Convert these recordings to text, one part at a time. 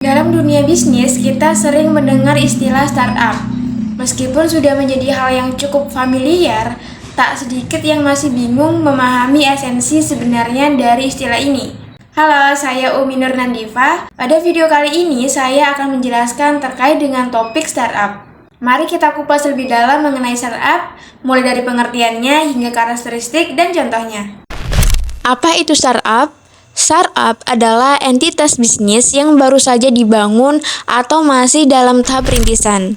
Dalam dunia bisnis, kita sering mendengar istilah startup. Meskipun sudah menjadi hal yang cukup familiar, tak sedikit yang masih bingung memahami esensi sebenarnya dari istilah ini. Halo, saya Umi Nur Nandifa. Pada video kali ini, saya akan menjelaskan terkait dengan topik startup. Mari kita kupas lebih dalam mengenai startup, mulai dari pengertiannya hingga karakteristik dan contohnya. Apa itu startup? Startup adalah entitas bisnis yang baru saja dibangun atau masih dalam tahap rintisan.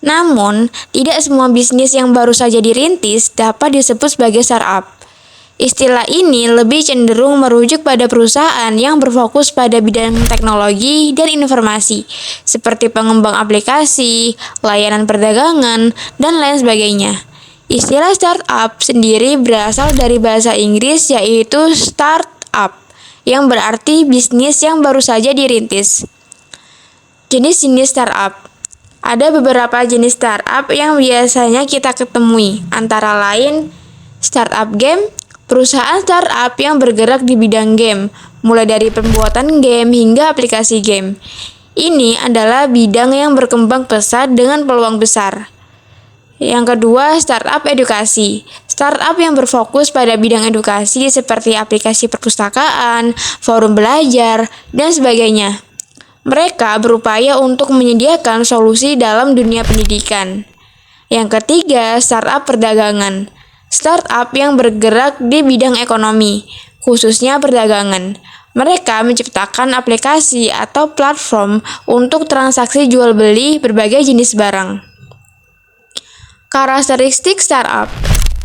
Namun, tidak semua bisnis yang baru saja dirintis dapat disebut sebagai startup. Istilah ini lebih cenderung merujuk pada perusahaan yang berfokus pada bidang teknologi dan informasi, seperti pengembang aplikasi, layanan perdagangan, dan lain sebagainya. Istilah startup sendiri berasal dari bahasa Inggris yaitu startup, yang berarti bisnis yang baru saja dirintis. Jenis-jenis startup. Ada beberapa jenis startup yang biasanya kita ketemui, antara lain startup game, perusahaan startup yang bergerak di bidang game, mulai dari pembuatan game hingga aplikasi game. Ini adalah bidang yang berkembang pesat dengan peluang besar. Yang kedua, startup edukasi. Startup yang berfokus pada bidang edukasi seperti aplikasi perpustakaan, forum belajar, dan sebagainya. Mereka berupaya untuk menyediakan solusi dalam dunia pendidikan. Yang ketiga, startup perdagangan. Startup yang bergerak di bidang ekonomi, khususnya perdagangan. Mereka menciptakan aplikasi atau platform untuk transaksi jual beli berbagai jenis barang. Karakteristik startup.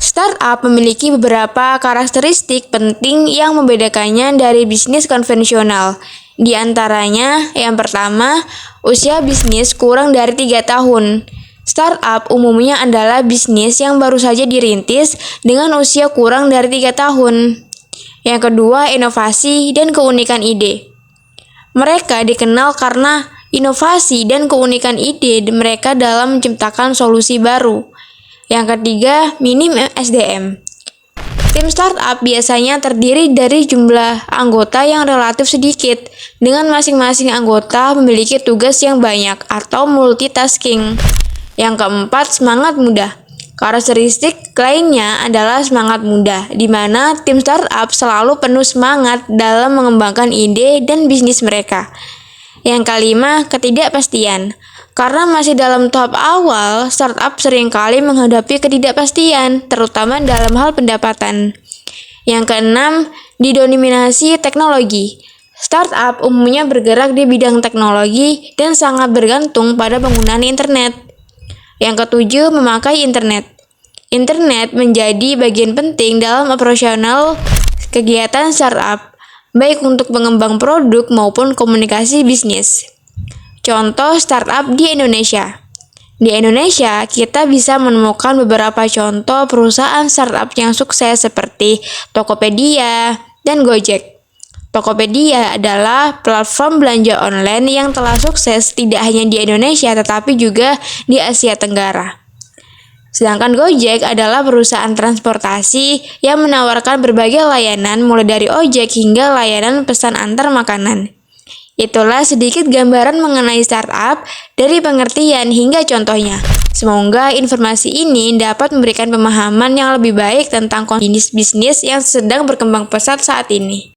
Startup memiliki beberapa karakteristik penting yang membedakannya dari bisnis konvensional. Di antaranya, yang pertama, usia bisnis kurang dari 3 tahun. Startup umumnya adalah bisnis yang baru saja dirintis dengan usia kurang dari 3 tahun. Yang kedua, inovasi dan keunikan ide. Mereka dikenal karena inovasi dan keunikan ide mereka dalam menciptakan solusi baru. Yang ketiga, minim SDM. Tim startup biasanya terdiri dari jumlah anggota yang relatif sedikit, dengan masing-masing anggota memiliki tugas yang banyak atau multitasking. Yang keempat, semangat muda. Karakteristik lainnya adalah semangat muda, di mana tim startup selalu penuh semangat dalam mengembangkan ide dan bisnis mereka. Yang kelima, ketidakpastian. Karena masih dalam tahap awal, startup seringkali menghadapi ketidakpastian, terutama dalam hal pendapatan. Yang keenam, didominasi teknologi. Startup umumnya bergerak di bidang teknologi dan sangat bergantung pada penggunaan internet. Yang ketujuh, memakai internet. Internet menjadi bagian penting dalam operasional kegiatan startup, baik untuk pengembang produk maupun komunikasi bisnis. Contoh startup di Indonesia. Di Indonesia, kita bisa menemukan beberapa contoh perusahaan startup yang sukses seperti Tokopedia dan Gojek. Tokopedia adalah platform belanja online yang telah sukses tidak hanya di Indonesia tetapi juga di Asia Tenggara. Sedangkan Gojek adalah perusahaan transportasi yang menawarkan berbagai layanan mulai dari ojek hingga layanan pesan antar makanan. Itulah sedikit gambaran mengenai startup dari pengertian hingga contohnya. Semoga informasi ini dapat memberikan pemahaman yang lebih baik tentang jenis bisnis yang sedang berkembang pesat saat ini.